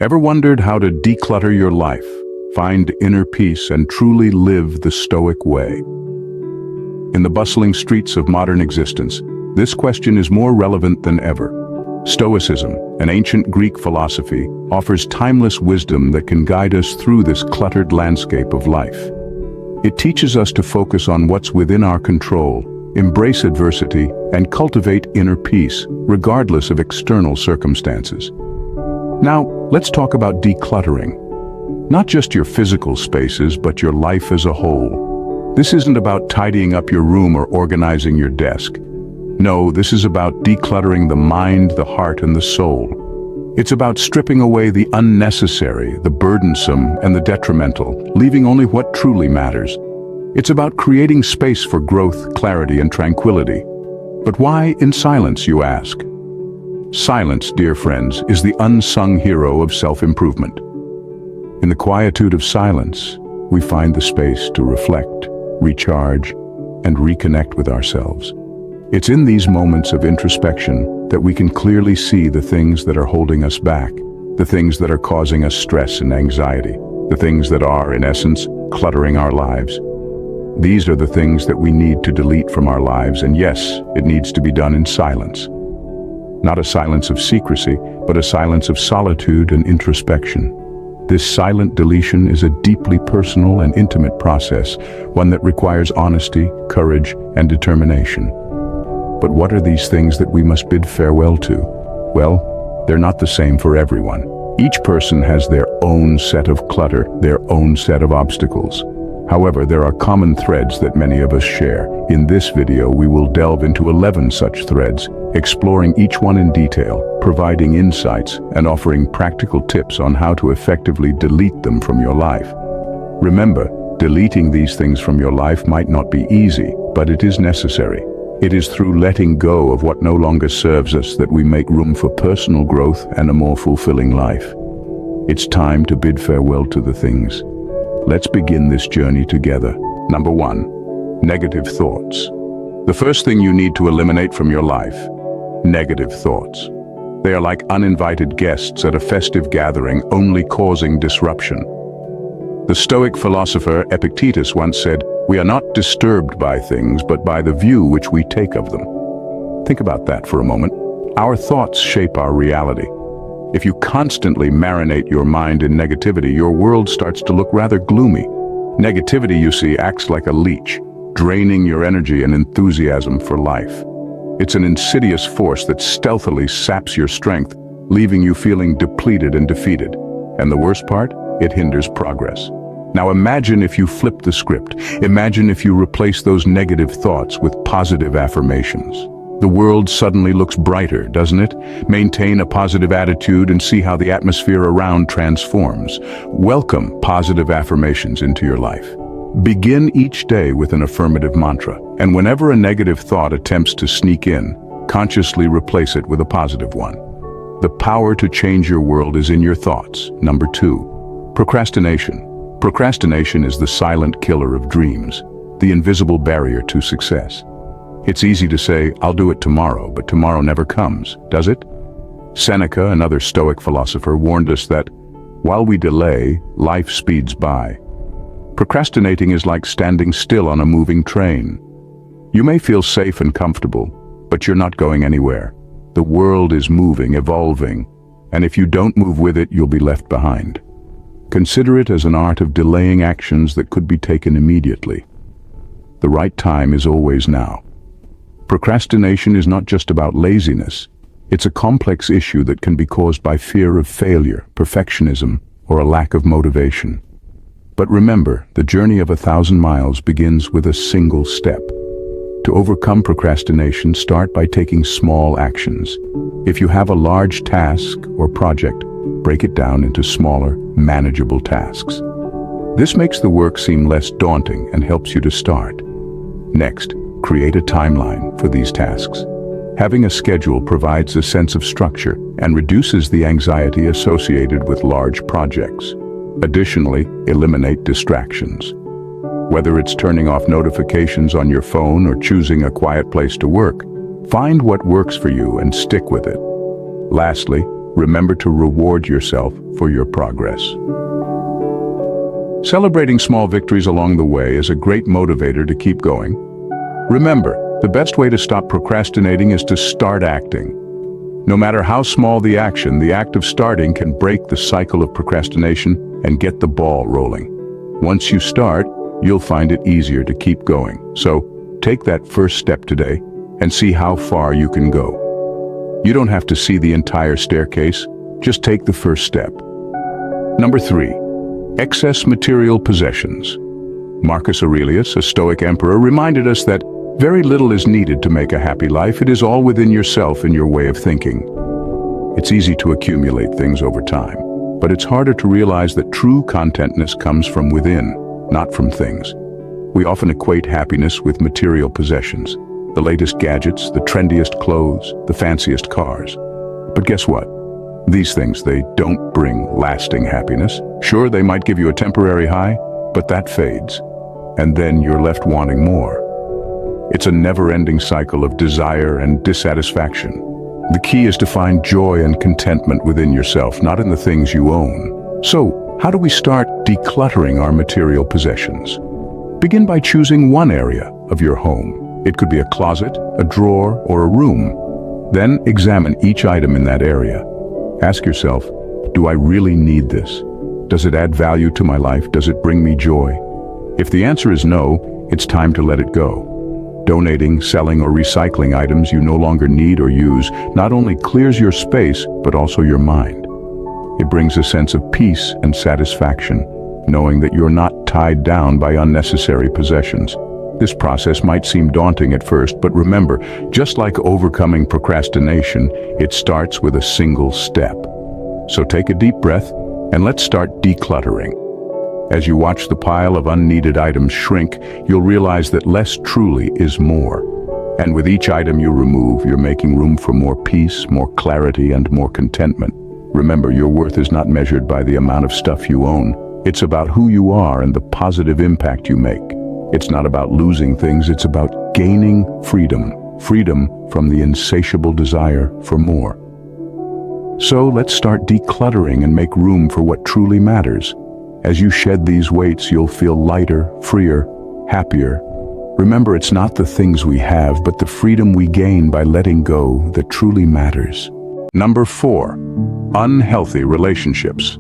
Ever wondered how to declutter your life, find inner peace, and truly live the Stoic way? In the bustling streets of modern existence, this question is more relevant than ever. Stoicism, an ancient Greek philosophy, offers timeless wisdom that can guide us through this cluttered landscape of life. It teaches us to focus on what's within our control, embrace adversity, and cultivate inner peace, regardless of external circumstances. Now, let's talk about decluttering. Not just your physical spaces, but your life as a whole. This isn't about tidying up your room or organizing your desk. No, this is about decluttering the mind, the heart, and the soul. It's about stripping away the unnecessary, the burdensome, and the detrimental, leaving only what truly matters. It's about creating space for growth, clarity, and tranquility. But why in silence, you ask? Silence, dear friends, is the unsung hero of self-improvement. In the quietude of silence, we find the space to reflect, recharge, and reconnect with ourselves. It's in these moments of introspection that we can clearly see the things that are holding us back, the things that are causing us stress and anxiety, the things that are, in essence, cluttering our lives. These are the things that we need to delete from our lives, and yes, it needs to be done in silence. Not a silence of secrecy, but a silence of solitude and introspection. This silent deletion is a deeply personal and intimate process, one that requires honesty, courage, and determination. But what are these things that we must bid farewell to? Well, they're not the same for everyone. Each person has their own set of clutter, their own set of obstacles. However, there are common threads that many of us share. In this video, we will delve into 11 such threads, exploring each one in detail, providing insights, and offering practical tips on how to effectively delete them from your life. Remember, deleting these things from your life might not be easy, but it is necessary. It is through letting go of what no longer serves us that we make room for personal growth and a more fulfilling life. It's time to bid farewell to the things. Let's begin this journey together. Number 1. Negative thoughts. The first thing you need to eliminate from your life: negative thoughts. They are like uninvited guests at a festive gathering, only causing disruption. The Stoic philosopher Epictetus once said, "We are not disturbed by things, but by the view which we take of them." Think about that for a moment. Our thoughts shape our reality. If you constantly marinate your mind in negativity, your world starts to look rather gloomy. Negativity, you see, acts like a leech, draining your energy and enthusiasm for life. It's an insidious force that stealthily saps your strength, leaving you feeling depleted and defeated. And the worst part? It hinders progress. Now imagine if you flip the script. Imagine if you replace those negative thoughts with positive affirmations. The world suddenly looks brighter, doesn't it? Maintain a positive attitude and see how the atmosphere around transforms. Welcome positive affirmations into your life. Begin each day with an affirmative mantra, and whenever a negative thought attempts to sneak in, consciously replace it with a positive one. The power to change your world is in your thoughts. Number 2. Procrastination. Procrastination is the silent killer of dreams, the invisible barrier to success. It's easy to say, "I'll do it tomorrow," but tomorrow never comes, does it? Seneca, another Stoic philosopher, warned us that while we delay, life speeds by. Procrastinating is like standing still on a moving train. You may feel safe and comfortable, but you're not going anywhere. The world is moving, evolving, and if you don't move with it, you'll be left behind. Consider it as an art of delaying actions that could be taken immediately. The right time is always now. Procrastination is not just about laziness. It's a complex issue that can be caused by fear of failure, perfectionism, or a lack of motivation. But remember, the journey of 1,000 miles begins with a single step. To overcome procrastination, start by taking small actions. If you have a large task or project, break it down into smaller, manageable tasks. This makes the work seem less daunting and helps you to start. Next, create a timeline for these tasks. Having a schedule provides a sense of structure and reduces the anxiety associated with large projects. Additionally, eliminate distractions. Whether it's turning off notifications on your phone or choosing a quiet place to work, find what works for you and stick with it. Lastly, remember to reward yourself for your progress. Celebrating small victories along the way is a great motivator to keep going. Remember, the best way to stop procrastinating is to start acting. No matter how small the action, the act of starting can break the cycle of procrastination and get the ball rolling. Once you start, you'll find it easier to keep going. So, take that first step today and see how far you can go. You don't have to see the entire staircase, just take the first step. Number 3. Excess material possessions. Marcus Aurelius, a Stoic emperor, reminded us that very little is needed to make a happy life. It is all within yourself and your way of thinking. It's easy to accumulate things over time, but it's harder to realize that true contentness comes from within, not from things. We often equate happiness with material possessions, the latest gadgets, the trendiest clothes, the fanciest cars. But guess what? These things, they don't bring lasting happiness. Sure, they might give you a temporary high, but that fades, and then you're left wanting more. It's a never-ending cycle of desire and dissatisfaction. The key is to find joy and contentment within yourself, not in the things you own. So, how do we start decluttering our material possessions? Begin by choosing one area of your home. It could be a closet, a drawer, or a room. Then examine each item in that area. Ask yourself, do I really need this? Does it add value to my life? Does it bring me joy? If the answer is no, it's time to let it go. Donating, selling, or recycling items you no longer need or use not only clears your space, but also your mind. It brings a sense of peace and satisfaction, knowing that you're not tied down by unnecessary possessions. This process might seem daunting at first, but remember, just like overcoming procrastination, it starts with a single step. So take a deep breath, and let's start decluttering. As you watch the pile of unneeded items shrink, you'll realize that less truly is more. And with each item you remove, you're making room for more peace, more clarity, and more contentment. Remember, your worth is not measured by the amount of stuff you own. It's about who you are and the positive impact you make. It's not about losing things, it's about gaining freedom. Freedom from the insatiable desire for more. So let's start decluttering and make room for what truly matters. As you shed these weights, you'll feel lighter, freer, happier. Remember, it's not the things we have, but the freedom we gain by letting go that truly matters. Number 4, unhealthy relationships.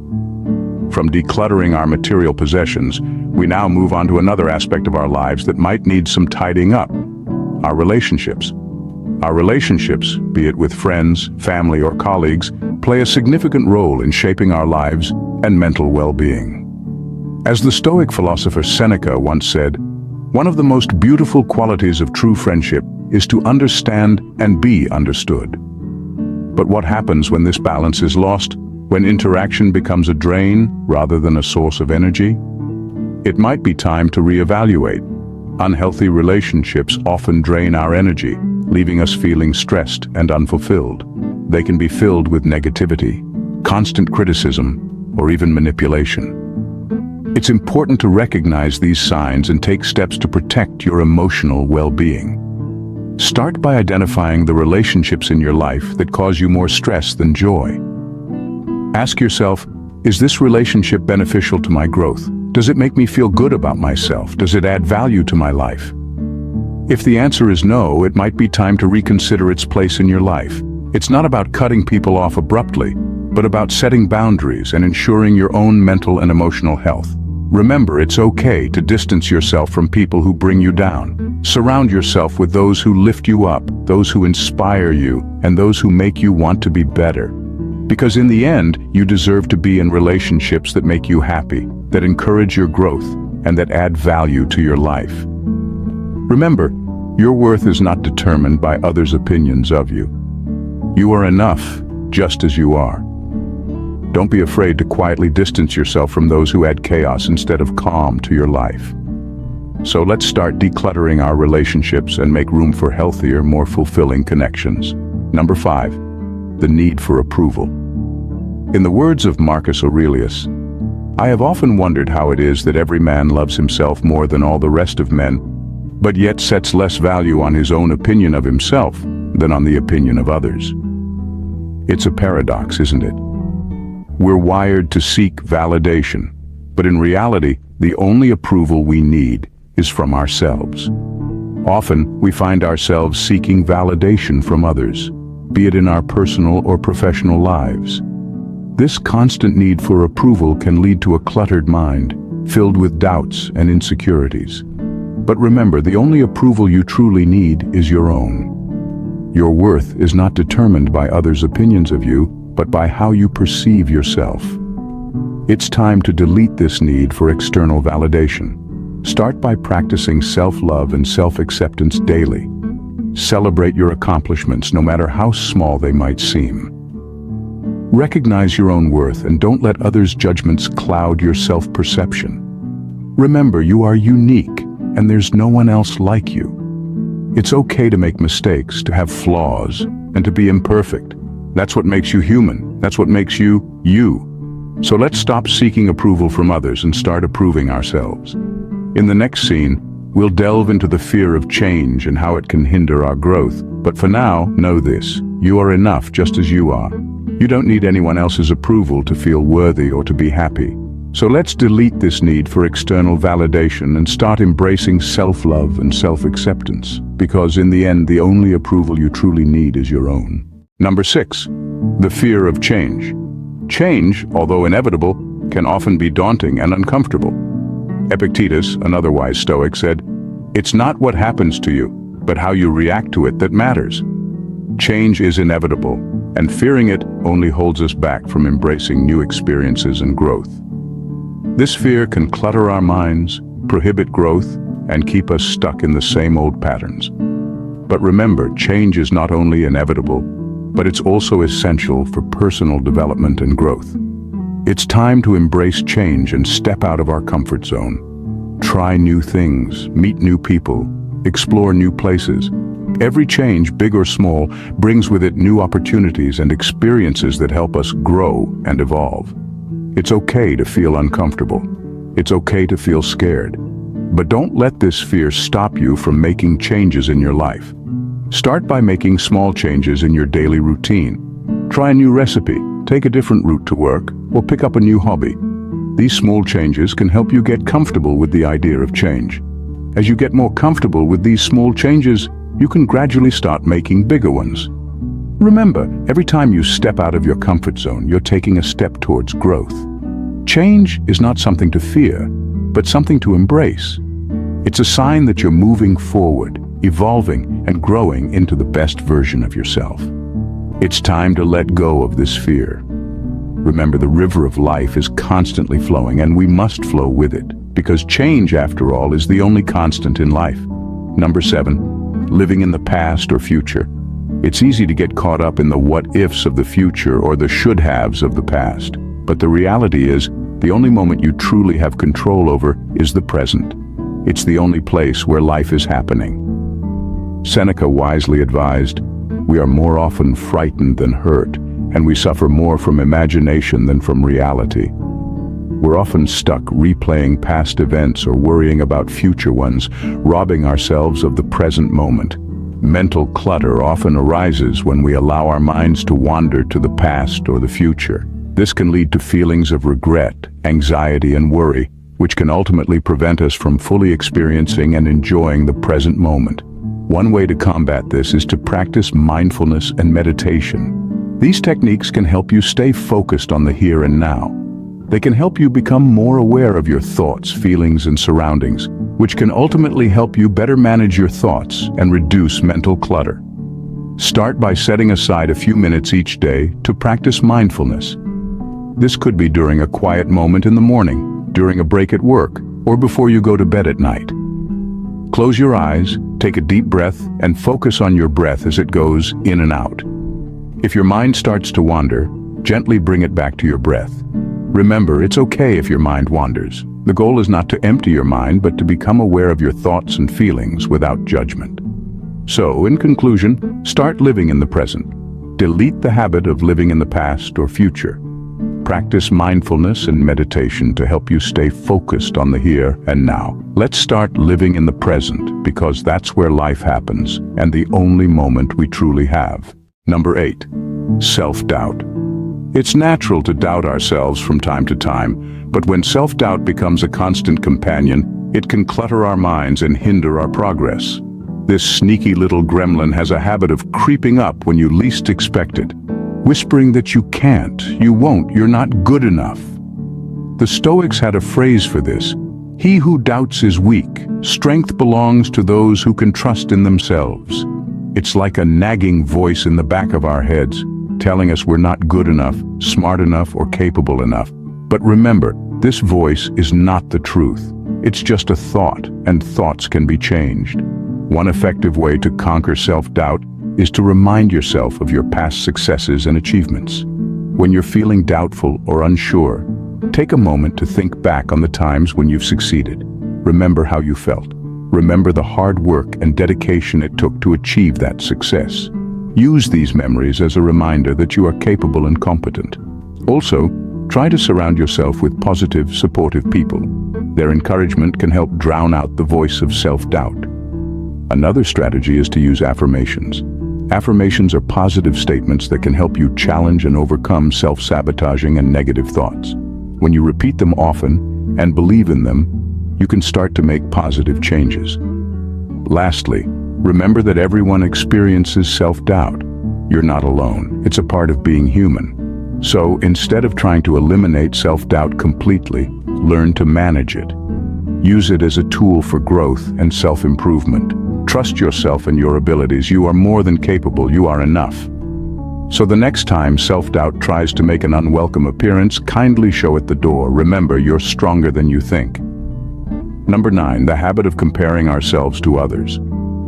From decluttering our material possessions, we now move on to another aspect of our lives that might need some tidying up: our relationships. Our relationships, be it with friends, family, or colleagues, play a significant role in shaping our lives and mental well-being. As the Stoic philosopher Seneca once said, one of the most beautiful qualities of true friendship is to understand and be understood. But what happens when this balance is lost, when interaction becomes a drain rather than a source of energy? It might be time to reevaluate. Unhealthy relationships often drain our energy, leaving us feeling stressed and unfulfilled. They can be filled with negativity, constant criticism, or even manipulation. It's important to recognize these signs and take steps to protect your emotional well-being. Start by identifying the relationships in your life that cause you more stress than joy. Ask yourself, is this relationship beneficial to my growth? Does it make me feel good about myself? Does it add value to my life? If the answer is no, it might be time to reconsider its place in your life. It's not about cutting people off abruptly, but about setting boundaries and ensuring your own mental and emotional health. Remember, it's okay to distance yourself from people who bring you down. Surround yourself with those who lift you up, those who inspire you, and those who make you want to be better. Because in the end, you deserve to be in relationships that make you happy, that encourage your growth, and that add value to your life. Remember, your worth is not determined by others' opinions of you. You are enough, just as you are. Don't be afraid to quietly distance yourself from those who add chaos instead of calm to your life. So let's start decluttering our relationships and make room for healthier, more fulfilling connections. Number 5, the need for approval. In the words of Marcus Aurelius, I have often wondered how it is that every man loves himself more than all the rest of men, but yet sets less value on his own opinion of himself than on the opinion of others. It's a paradox, isn't it? We're wired to seek validation, but in reality, the only approval we need is from ourselves. Often, we find ourselves seeking validation from others, be it in our personal or professional lives. This constant need for approval can lead to a cluttered mind, filled with doubts and insecurities. But remember, the only approval you truly need is your own. Your worth is not determined by others' opinions of you, but by how you perceive yourself. It's time to delete this need for external validation. Start by practicing self-love and self-acceptance daily. Celebrate your accomplishments, no matter how small they might seem. Recognize your own worth and don't let others' judgments cloud your self-perception. Remember, you are unique, and there's no one else like you. It's okay to make mistakes, to have flaws, and to be imperfect. That's what makes you human. That's what makes you, you. So let's stop seeking approval from others and start approving ourselves. In the next scene, we'll delve into the fear of change and how it can hinder our growth. But for now, know this: you are enough just as you are. You don't need anyone else's approval to feel worthy or to be happy. So let's delete this need for external validation and start embracing self-love and self-acceptance, because in the end, the only approval you truly need is your own. Number 6, the fear of change. Change, although inevitable, can often be daunting and uncomfortable. Epictetus, another wise Stoic, said, "It's not what happens to you, but how you react to it that matters." Change is inevitable, and fearing it only holds us back from embracing new experiences and growth. This fear can clutter our minds, prohibit growth, and keep us stuck in the same old patterns. But remember, change is not only inevitable, but it's also essential for personal development and growth. It's time to embrace change and step out of our comfort zone. Try new things, meet new people, explore new places. Every change, big or small, brings with it new opportunities and experiences that help us grow and evolve. It's okay to feel uncomfortable. It's okay to feel scared. But don't let this fear stop you from making changes in your life. Start by making small changes in your daily routine. Try a new recipe, take a different route to work, or pick up a new hobby. These small changes can help you get comfortable with the idea of change. As you get more comfortable with these small changes, you can gradually start making bigger ones. Remember, every time you step out of your comfort zone, you're taking a step towards growth. Change is not something to fear, but something to embrace. It's a sign that you're moving forward, evolving and growing into the best version of yourself. It's time to let go of this fear. Remember, the river of life is constantly flowing, and we must flow with it, because change, after all, is the only constant in life. Number 7, living in the past or future. It's easy to get caught up in the what-ifs of the future or the should-haves of the past. But the reality is, the only moment you truly have control over is the present. It's the only place where life is happening. Seneca wisely advised, "We are more often frightened than hurt, and we suffer more from imagination than from reality." We're often stuck replaying past events or worrying about future ones, robbing ourselves of the present moment. Mental clutter often arises when we allow our minds to wander to the past or the future. This can lead to feelings of regret, anxiety, and worry, which can ultimately prevent us from fully experiencing and enjoying the present moment. One way to combat this is to practice mindfulness and meditation. These techniques can help you stay focused on the here and now. They can help you become more aware of your thoughts, feelings, and surroundings, which can ultimately help you better manage your thoughts and reduce mental clutter. Start by setting aside a few minutes each day to practice mindfulness. This could be during a quiet moment in the morning, during a break at work, or before you go to bed at night. Close your eyes, take a deep breath, and focus on your breath as it goes in and out. If your mind starts to wander, gently bring it back to your breath. Remember, it's okay if your mind wanders. The goal is not to empty your mind, but to become aware of your thoughts and feelings without judgment. So, in conclusion, start living in the present. Delete the habit of living in the past or future. Practice mindfulness and meditation to help you stay focused on the here and now. Let's start living in the present, because that's where life happens, and the only moment we truly have. Number 8, Self-doubt. It's natural to doubt ourselves from time to time, but when self-doubt becomes a constant companion, it can clutter our minds and hinder our progress. This sneaky little gremlin has a habit of creeping up when you least expect it, whispering that you can't, you won't, you're not good enough. The Stoics had a phrase for this: "He who doubts is weak. Strength belongs to those who can trust in themselves." It's like a nagging voice in the back of our heads, telling us we're not good enough, smart enough, or capable enough. But remember, this voice is not the truth. It's just a thought, and thoughts can be changed. One effective way to conquer self-doubt is to remind yourself of your past successes and achievements. When you're feeling doubtful or unsure, take a moment to think back on the times when you've succeeded. Remember how you felt. Remember the hard work and dedication it took to achieve that success. Use these memories as a reminder that you are capable and competent. Also, try to surround yourself with positive, supportive people. Their encouragement can help drown out the voice of self-doubt. Another strategy is to use affirmations. Affirmations are positive statements that can help you challenge and overcome self-sabotaging and negative thoughts. When you repeat them often and believe in them, you can start to make positive changes. Lastly, remember that everyone experiences self-doubt. You're not alone. It's a part of being human. So instead of trying to eliminate self-doubt completely, learn to manage it. Use it as a tool for growth and self-improvement. Trust yourself and your abilities. You are more than capable. You are enough. So the next time self-doubt tries to make an unwelcome appearance, kindly show it the door. Remember, you're stronger than you think. Number 9, the habit of comparing ourselves to others.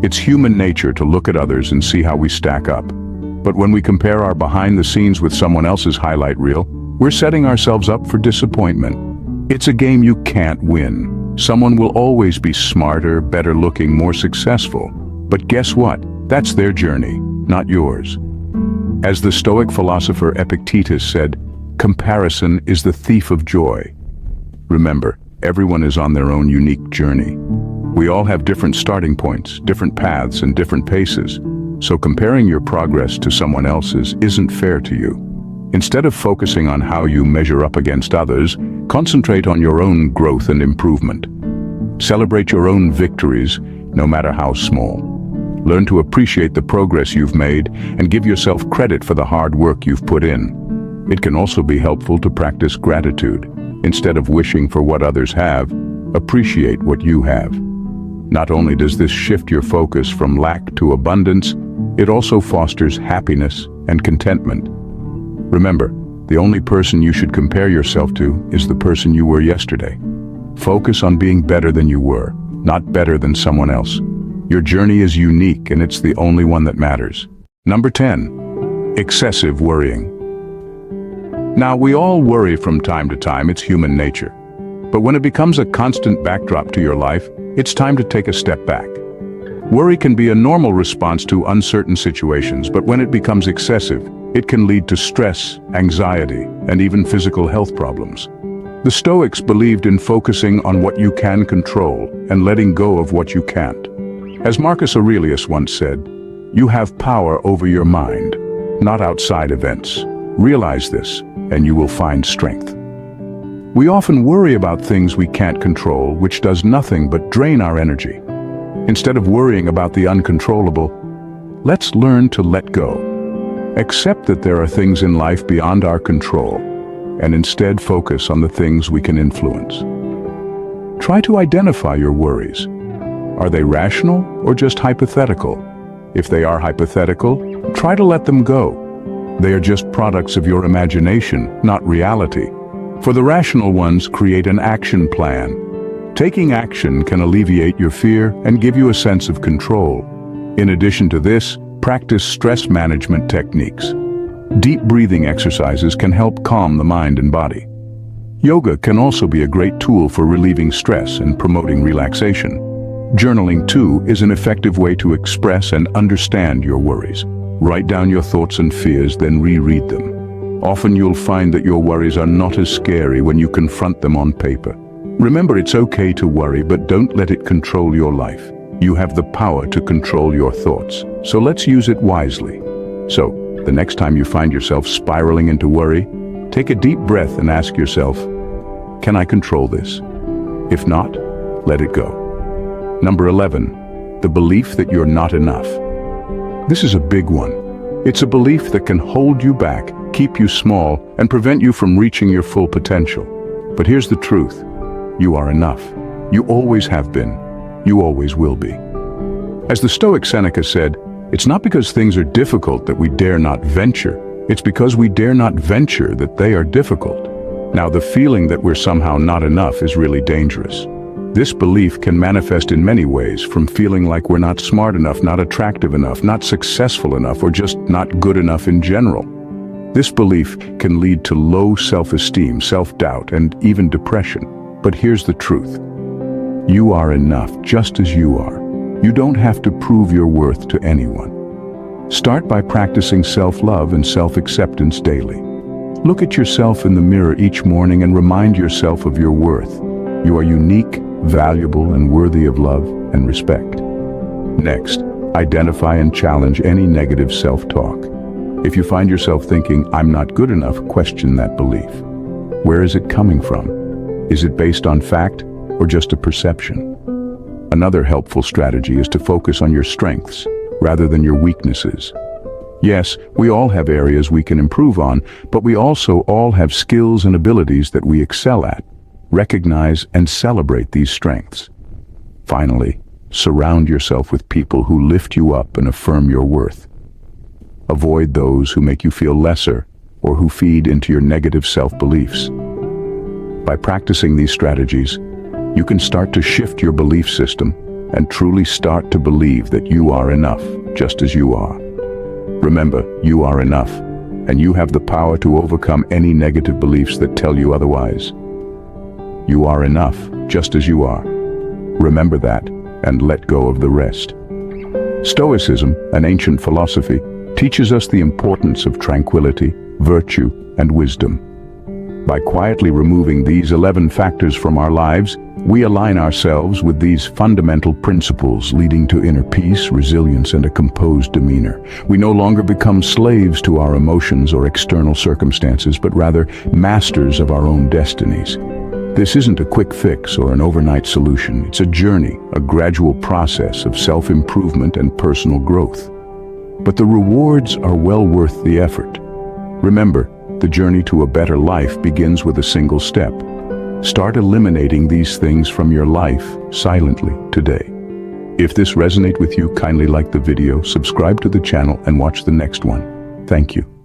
It's human nature to look at others and see how we stack up. But when we compare our behind the scenes with someone else's highlight reel, we're setting ourselves up for disappointment. It's a game you can't win. Someone will always be smarter, better looking, more successful. But guess what? That's their journey, not yours. As the Stoic philosopher Epictetus said, "Comparison is the thief of joy." Remember, everyone is on their own unique journey. We all have different starting points, different paths, and different paces. So comparing your progress to someone else's isn't fair to you. Instead of focusing on how you measure up against others, concentrate on your own growth and improvement. Celebrate your own victories, no matter how small. Learn to appreciate the progress you've made and give yourself credit for the hard work you've put in. It can also be helpful to practice gratitude. Instead of wishing for what others have, appreciate what you have. Not only does this shift your focus from lack to abundance, it also fosters happiness and contentment. Remember, the only person you should compare yourself to is the person you were yesterday. Focus on being better than you were, not better than someone else. Your journey is unique and it's the only one that matters. Number 10, excessive worrying. Now, we all worry from time to time, it's human nature. But when it becomes a constant backdrop to your life, it's time to take a step back. Worry can be a normal response to uncertain situations, but when it becomes excessive, it can lead to stress, anxiety, and even physical health problems. The Stoics believed in focusing on what you can control and letting go of what you can't. As Marcus Aurelius once said, "You have power over your mind, not outside events. Realize this, and you will find strength." We often worry about things we can't control, which does nothing but drain our energy. Instead of worrying about the uncontrollable, let's learn to let go. Accept that there are things in life beyond our control, and instead focus on the things we can influence. Try to identify your worries. Are they rational or just hypothetical? If they are hypothetical, try to let them go. They are just products of your imagination, not reality. For the rational ones, create an action plan. Taking action can alleviate your fear and give you a sense of control. In addition to this, practice stress management techniques. Deep breathing exercises can help calm the mind and body. Yoga can also be a great tool for relieving stress and promoting relaxation. Journaling, too, is an effective way to express and understand your worries. Write down your thoughts and fears, then reread them. Often you'll find that your worries are not as scary when you confront them on paper. Remember, it's okay to worry, but don't let it control your life. You have the power to control your thoughts, so let's use it wisely. So, The next time you find yourself spiraling into worry, take a deep breath and ask yourself, can I control this? If not, let it go. Number 11, the belief that you're not enough. This is a big one. It's a belief that can hold you back, keep you small, and prevent you from reaching your full potential. But here's the truth. You are enough. You always have been. You always will be. As the Stoic Seneca said, it's not because things are difficult that we dare not venture. It's because we dare not venture that they are difficult. Now, the feeling that we're somehow not enough is really dangerous. This belief can manifest in many ways, from feeling like we're not smart enough, not attractive enough, not successful enough, or just not good enough in general. This belief can lead to low self-esteem, self-doubt, and even depression. But here's the truth. You are enough just as you are. You don't have to prove your worth to anyone. Start by practicing self-love and self-acceptance daily. Look at yourself in the mirror each morning and remind yourself of your worth. You are unique, valuable, and worthy of love and respect. Next, identify and challenge any negative self-talk. If you find yourself thinking, I'm not good enough, question that belief. Where is it coming from? Is it based on fact or just a perception? Another helpful strategy is to focus on your strengths rather than your weaknesses. Yes, we all have areas we can improve on, but we also all have skills and abilities that we excel at. Recognize and celebrate these strengths. Finally, surround yourself with people who lift you up and affirm your worth. Avoid those who make you feel lesser or who feed into your negative self-beliefs. By practicing these strategies, you can start to shift your belief system and truly start to believe that you are enough, just as you are. Remember, you are enough, and you have the power to overcome any negative beliefs that tell you otherwise. You are enough, just as you are. Remember that, and let go of the rest. Stoicism, an ancient philosophy, teaches us the importance of tranquility, virtue, and wisdom. By quietly removing these 11 factors from our lives, we align ourselves with these fundamental principles, leading to inner peace, resilience, and a composed demeanor. We no longer become slaves to our emotions or external circumstances, but rather masters of our own destinies. This isn't a quick fix or an overnight solution. It's a journey, a gradual process of self-improvement and personal growth. But the rewards are well worth the effort. Remember, the journey to a better life begins with a single step. Start eliminating these things from your life silently today. If this resonates with you, kindly like the video, subscribe to the channel, and watch the next one. Thank you.